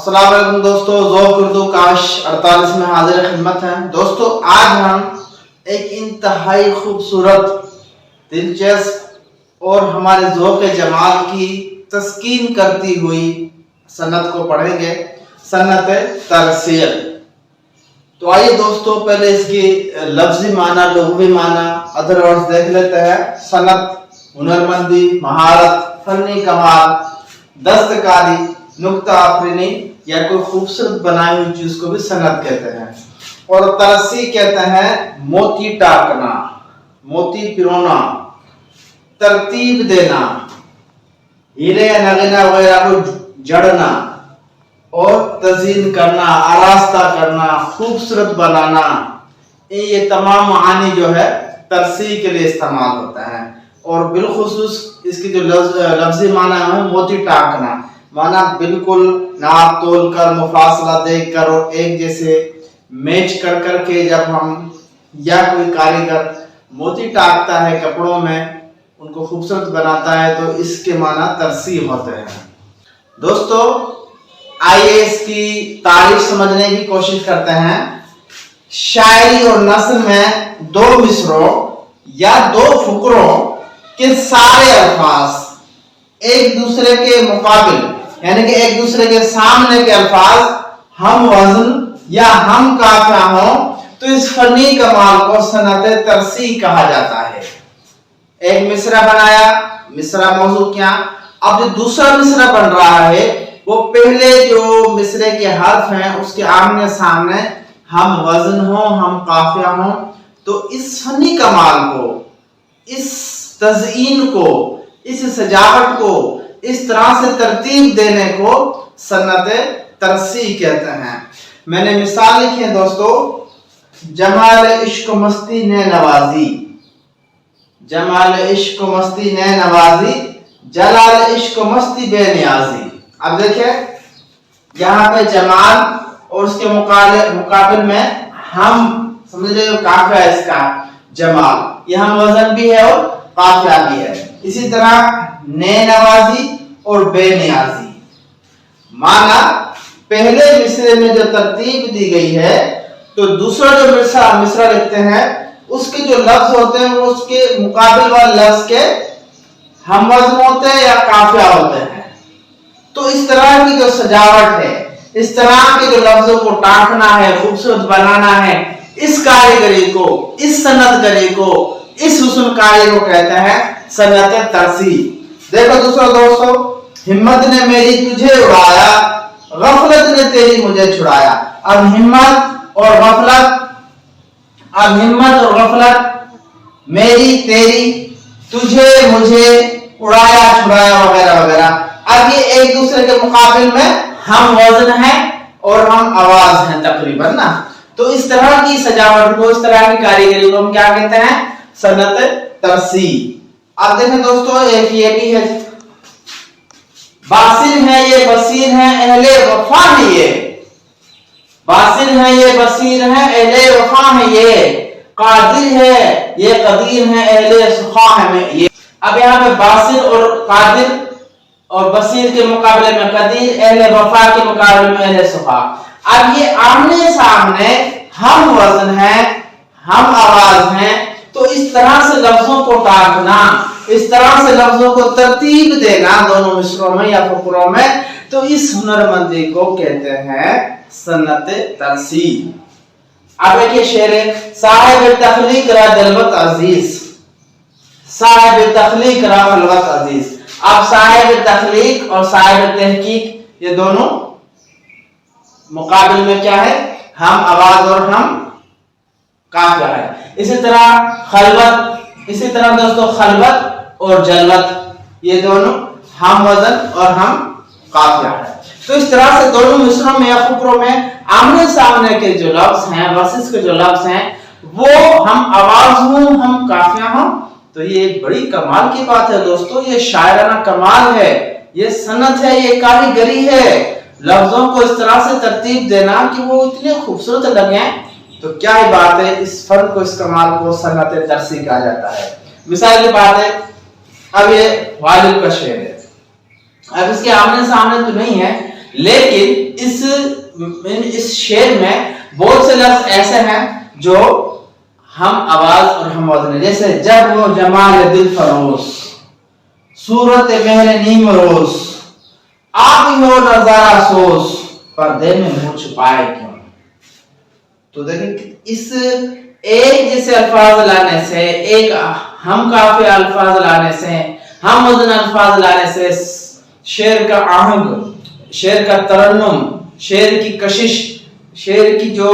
السلام علیکم دوستو، ذوق اردو کاش 48 میں حاضر خدمت ہیں۔ دوستو آج ہم ایک انتہائی خوبصورت، دلچسپ اور ہمارے ذوق جمال کی تسکین کرتی ہوئی سنت کو پڑھیں گے، سنت ترسیل۔ تو آئیے دوستو پہلے اس کی لفظی معنی، لغوی معنی، ادر ورڈز دیکھ لیتے ہیں۔ سنت ہنرمندی، مہارت، فنی کمال، دستکاری، نکتہ آفرینی یا کوئی خوبصورت بنائی ہوئی چیز کو بھی سنت کہتے ہیں۔ اور ترسی کہتے ہیں موتی ٹاکنا، موتی پرونا، ترتیب دینا، ہیرے یا نگینا وغیرہ کو جڑنا اور تزئین کرنا، آراستہ کرنا، خوبصورت بنانا، یہ تمام معانی جو ہے ترسی کے لیے استعمال ہوتا ہے۔ اور بالخصوص اس کی جو لفظی معنی ہے موتی ٹاکنا، معنی بالکل ناپ تول کر، مفاصلہ دیکھ کر اور ایک جیسے میچ کر کے جب ہم یا کوئی کاریگر موتی ٹاکتا ہے کپڑوں میں، ان کو خوبصورت بناتا ہے، تو اس کے معنی ترسی ہوتے ہیں۔ دوستو آئیے اس کی تعریف سمجھنے کی کوشش کرتے ہیں۔ شاعری اور نثر میں دو مصروں یا دو فقروں کے سارے الفاظ ایک دوسرے کے مقابل، یعنی کہ ایک دوسرے کے سامنے کے الفاظ ہم وزن یا ہم قافیہ ہوں تو اس فنی کمال کو سنت ترسی کہا جاتا ہے۔ ایک مصرع بنایا، مصرع موضوع کیا، اب جو دوسرا مصرع بن رہا ہے وہ پہلے جو مصرع کے حرف ہیں اس کے آمنے سامنے ہم وزن ہوں، ہم قافیہ ہوں، تو اس فنی کمال کو، اس تزئین کو، اس سجاوٹ کو، اس طرح سے ترتیب دینے کو سنت ترسی کہتے ہیں۔ میں نے مثال لکھی ہے دوستو، جمال عشق و مستی نے نوازی، جمال عشق و مستی نے نوازی، جلال عشق و مستی بے نیازی۔ اب دیکھیں یہاں پہ جمال اور اس کے مقابل میں ہم، سمجھ رہے ہو، قافیہ ہے اس کا جمال، یہاں وزن بھی ہے اور قافیہ بھی ہے۔ اسی طرح نے نوازی اور بے نیازی، مانا پہلے مصرے میں جو ترتیب دی گئی ہے تو دوسرا جو مصرع لکھتے ہیں اس کے جو لفظ ہوتے ہیں وہ اس کے مقابل والے لفظ کے ہم وزن ہوتے ہیں یا قافیہ ہوتے ہیں۔ تو اس طرح کی جو سجاوٹ ہے، اس طرح کے جو لفظوں کو ٹاکنا ہے، خوبصورت بنانا ہے، اس کاریگری کو، اس صنعت گری کو، اس حسن کاری کو کہتے ہیں سنت ترسی۔ دیکھو دوسرا دوستو، ہمت نے میری تجھے اڑایا، غفلت نے تیری مجھے چھڑایا۔ اب ہمت اور غفلت، میری تیری، تجھے مجھے، اڑایا چھڑایا وغیرہ وغیرہ، اب یہ ایک دوسرے کے مقابل میں ہم وزن ہیں اور ہم آواز ہیں تقریباً نا۔ تو اس طرح کی سجاوٹ کو، اس طرح کی کاریگری کو ہم کیا کہتے ہیں؟ سنت ترسی۔ اب دیکھیں دوستو ایک یہ بھی ہے، باصر ہے یہ بصیر ہے اہل وفا ہے یہ، باصر ہے یہ بصیر ہے اہل وفا ہے یہ، قادر ہے یہ قدیر ہے اہل سخا ہے یہ۔ اب یہاں پہ باصر اور قادر اور بصیر کے مقابلے میں قدیر، اہل وفا کے مقابلے میں اہل سخا۔ اب یہ آمنے سامنے ہم وزن ہیں، ہم آواز ہیں، تو اس طرح سے لفظوں کو ٹاکنا، اس طرح سے لفظوں کو ترتیب دینا دونوں مصروں میں یا فقروں میں، تو اس ہنرمندی کو کہتے ہیں سنت ترسی۔ اب ایک یہ شعر ہے، صاحب تخلیق را دلوت عزیز، صاحب تخلیق را خلوت عزیز۔ اب صاحب تخلیق اور صاحب تحقیق یہ دونوں مقابل میں کیا ہے؟ ہم آواز اور ہم قافیہ ہے۔ اسی طرح خلوت، اسی طرح دوستو خلوت اور جلوت یہ دونوں ہم وزن اور ہم قافیہ ہے۔ تو اس طرح سے دونوں مصروں میں یا فقروں میں آمنے سامنے کے جو لفظ ہیں، ورسز کے جو لفظ ہیں، وہ ہم آواز ہوں، ہم قافیہ ہوں، تو یہ ایک بڑی کمال کی بات ہے دوستو، یہ شاعرانہ کمال ہے، یہ سنت ہے، یہ کاریگری ہے، لفظوں کو اس طرح سے ترتیب دینا کہ وہ اتنے خوبصورت لگیں، تو کیا ہی بات ہے، اس فن کو، اس کمال کو سنت ترسی کہا جاتا ہے۔ مثال کی بات ہے، اب یہ غالب کا شعر ہے، اب اس کے آمنے سامنے تو نہیں ہے لیکن اس شعر میں بہت سے لفظ ایسے ہیں جو ہم آواز اور ہم وزن، جیسے جب وہ جمال دل فروز، صورت مہر نیم روز، آپ ہی ہو نظارہ سوز، پردے میں منہ چھپائے کیوں۔ تو دیکھیں اس ایک جیسے الفاظ لانے سے، ایک ہم کافی الفاظ لانے سے، ہم وزن الفاظ لانے سے شعر کا آہنگ، شعر کا ترنم، شعر کی کشش، شعر کی جو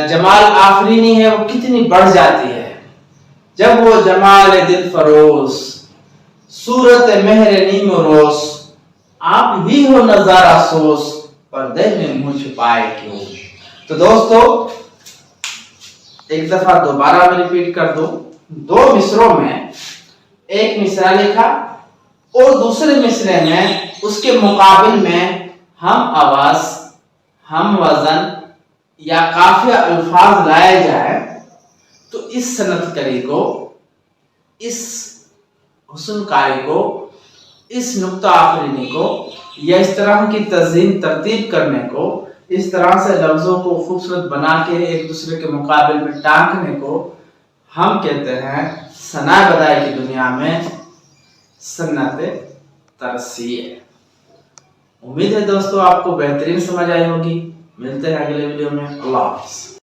جمال آفرینی ہے وہ کتنی بڑھ جاتی ہے۔ جب وہ جمال دل فروز، صورت مہر نیم روز، آپ ہی ہو نظارہ سوز، پردے میں منہ چھپائے کیوں۔ تو دوستو ایک دفعہ دوبارہ میں ریپیٹ کر دوں، دو مصروں میں ایک مصرع لکھا اور دوسرے مصرے میں اس کے مقابل میں ہم آواز، ہم وزن یا قافیہ الفاظ لائے جائے تو اس صنعت کاری کو، اس حسن کاری کو، اس نقطہ آفرینی کو یا اس طرح کی تزئین ترتیب کرنے کو، اس طرح سے لفظوں کو خوبصورت بنا کے ایک دوسرے کے مقابل میں ٹانکنے کو ہم کہتے ہیں ثناء بدائی کی دنیا میں صنعت ترسیع۔ امید ہے دوستو آپ کو بہترین سمجھ آئی ہوگی۔ ملتے ہیں اگلے ویڈیو میں۔ اللہ حافظ۔